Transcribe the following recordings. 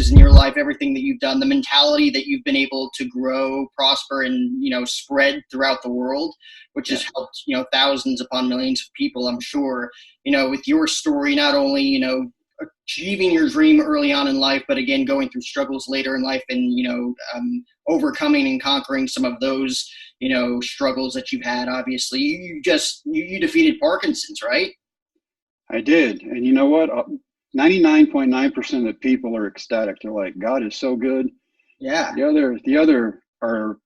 experiences in your life, everything that you've done, the mentality that you've been able to grow, prosper, and, spread throughout the world, which has helped, thousands upon millions of people, I'm sure, with your story, not only, achieving your dream early on in life, but again, going through struggles later in life and, overcoming and conquering some of those, struggles that you've had. Obviously, you defeated Parkinson's, right? I did. And you know what? 99.9% of the people are ecstatic. They're like, God is so good. Yeah. The other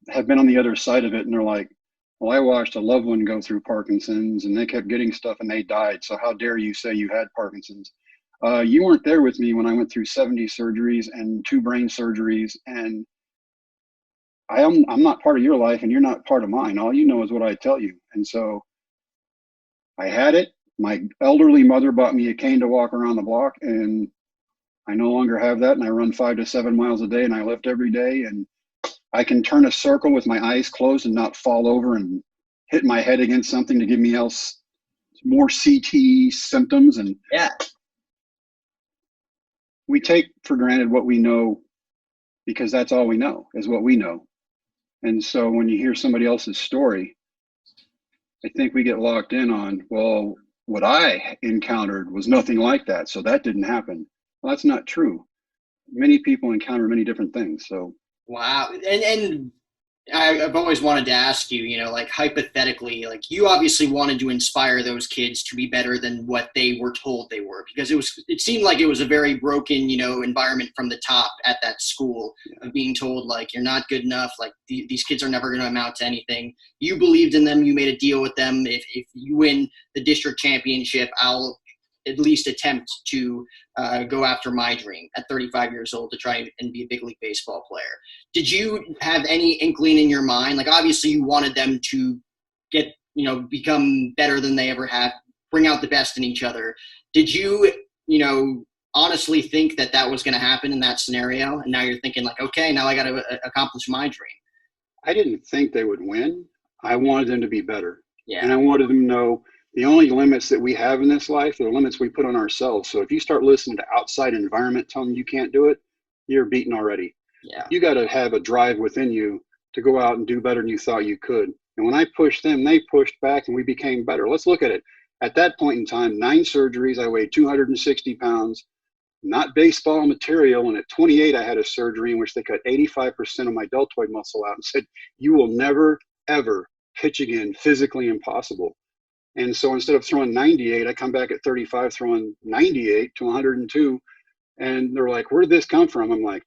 have been on the other side of it, and they're like, well, I watched a loved one go through Parkinson's and they kept getting stuff and they died. So how dare you say you had Parkinson's? You weren't there with me when I went through 70 surgeries and 2 brain surgeries, and I'm not part of your life and you're not part of mine. All you know is what I tell you. And so I had it. My elderly mother bought me a cane to walk around the block, and I no longer have that. And I run 5 to 7 miles a day, and I lift every day, and I can turn a circle with my eyes closed and not fall over and hit my head against something to give me more CT symptoms. And yeah, we take for granted what we know because that's all we know is what we know. And so when you hear somebody else's story, I think we get locked in on, well, what I encountered was nothing like that, so that didn't happen. Well, that's not true. Many people encounter many different things. So wow. And I've always wanted to ask you, like hypothetically, like you obviously wanted to inspire those kids to be better than what they were told they were, because it seemed like it was a very broken, environment from the top at that school of being told like, you're not good enough. Like these kids are never going to amount to anything. You believed in them. You made a deal with them. If you win the district championship, I'll at least attempt to go after my dream at 35 years old to try and be a big league baseball player. Did you have any inkling in your mind? Like, obviously you wanted them to get, become better than they ever have, bring out the best in each other. Did you, honestly think that was going to happen in that scenario? And now you're thinking like, okay, now I got to accomplish my dream. I didn't think they would win. I wanted them to be better. Yeah. And I wanted them to know the only limits that we have in this life are the limits we put on ourselves. So if you start listening to outside environment telling you can't do it, you're beaten already. Yeah. You got to have a drive within you to go out and do better than you thought you could. And when I pushed them, they pushed back and we became better. Let's look at it. At that point in time, 9 surgeries, I weighed 260 pounds, not baseball material. And at 28, I had a surgery in which they cut 85% of my deltoid muscle out and said, you will never, ever pitch again, physically impossible. And so instead of throwing 98, I come back at 35, throwing 98 to 102. And they're like, where did this come from? I'm like,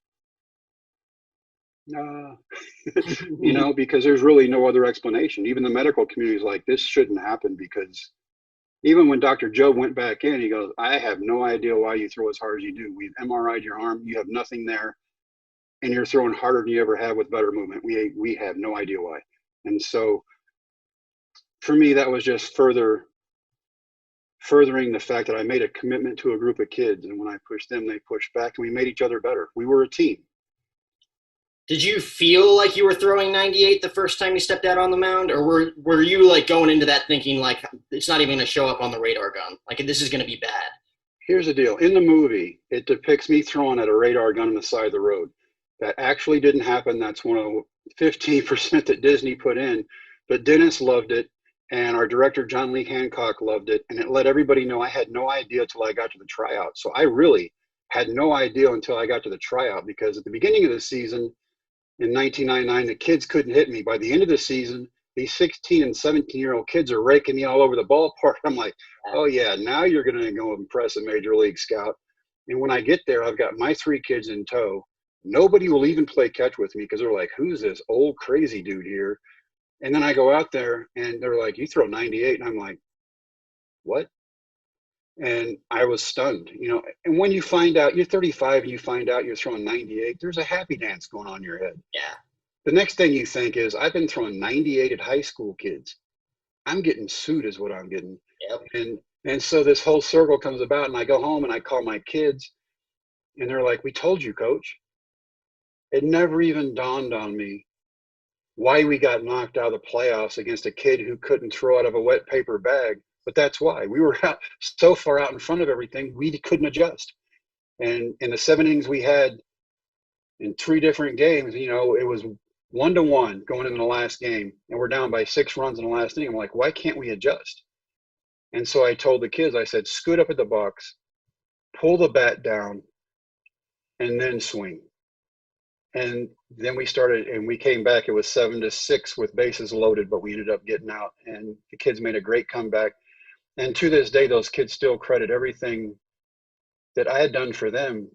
because there's really no other explanation. Even the medical community is like, this shouldn't happen, because even when Dr. Joe went back in, he goes, I have no idea why you throw as hard as you do. We've MRI'd your arm. You have nothing there. And you're throwing harder than you ever have with better movement. We have no idea why. And so for me, that was just furthering the fact that I made a commitment to a group of kids. And when I pushed them, they pushed back, and we made each other better. We were a team. Did you feel like you were throwing 98 the first time you stepped out on the mound? Or were you like going into that thinking like it's not even going to show up on the radar gun? Like this is going to be bad? Here's the deal. In the movie, it depicts me throwing at a radar gun on the side of the road. That actually didn't happen. That's one of 15% that Disney put in. But Dennis loved it. And our director, John Lee Hancock, loved it. And it let everybody know. I had no idea until I got to the tryout. So I really had no idea until I got to the tryout, because at the beginning of the season in 1999, the kids couldn't hit me. By the end of the season, these 16 and 17-year-old kids are raking me all over the ballpark. I'm like, oh, yeah, now you're going to go impress a major league scout. And when I get there, I've got my 3 kids in tow. Nobody will even play catch with me because they're like, who's this old crazy dude here? And then I go out there and they're like, you throw 98. And I'm like, what? And I was stunned, and when you find out you're 35 and you find out you're throwing 98, there's a happy dance going on in your head. Yeah. The next thing you think is, I've been throwing 98 at high school kids. I'm getting sued is what I'm getting. Yep. And so this whole circle comes about, and I go home and I call my kids and they're like, we told you, coach. It never even dawned on me why we got knocked out of the playoffs against a kid who couldn't throw out of a wet paper bag. But that's why. We were so far out in front of everything, we couldn't adjust. And in the 7 innings we had in 3 different games. It was 1-1 going into the last game, and we're down by 6 runs in the last inning. I'm like, why can't we adjust? And so I told the kids, I said, scoot up at the box, pull the bat down, and then swing. And then we started, and we came back. It was 7-6 with bases loaded, but we ended up getting out, and the kids made a great comeback. And to this day, those kids still credit everything that I had done for them,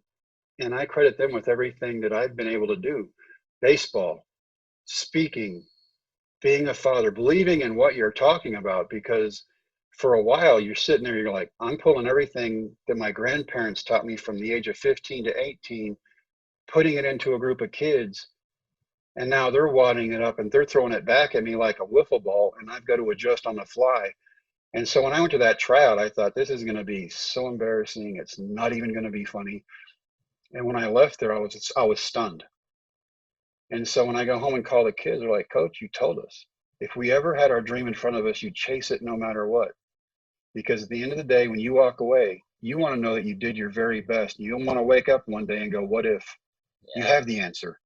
and I credit them with everything that I've been able to do. Baseball, speaking, being a father, believing in what you're talking about, because for a while you're sitting there, you're like, I'm pulling everything that my grandparents taught me from the age of 15 to 18, putting it into a group of kids, and now they're wadding it up and they're throwing it back at me like a wiffle ball, and I've got to adjust on the fly. And so when I went to that tryout, I thought, this is going to be so embarrassing. It's not even going to be funny. And when I left there, I was stunned. And so when I go home and call the kids, they're like, Coach, you told us. If we ever had our dream in front of us, you'd chase it no matter what. Because at the end of the day, when you walk away, you want to know that you did your very best. You don't want to wake up one day and go, what if? You have the answer.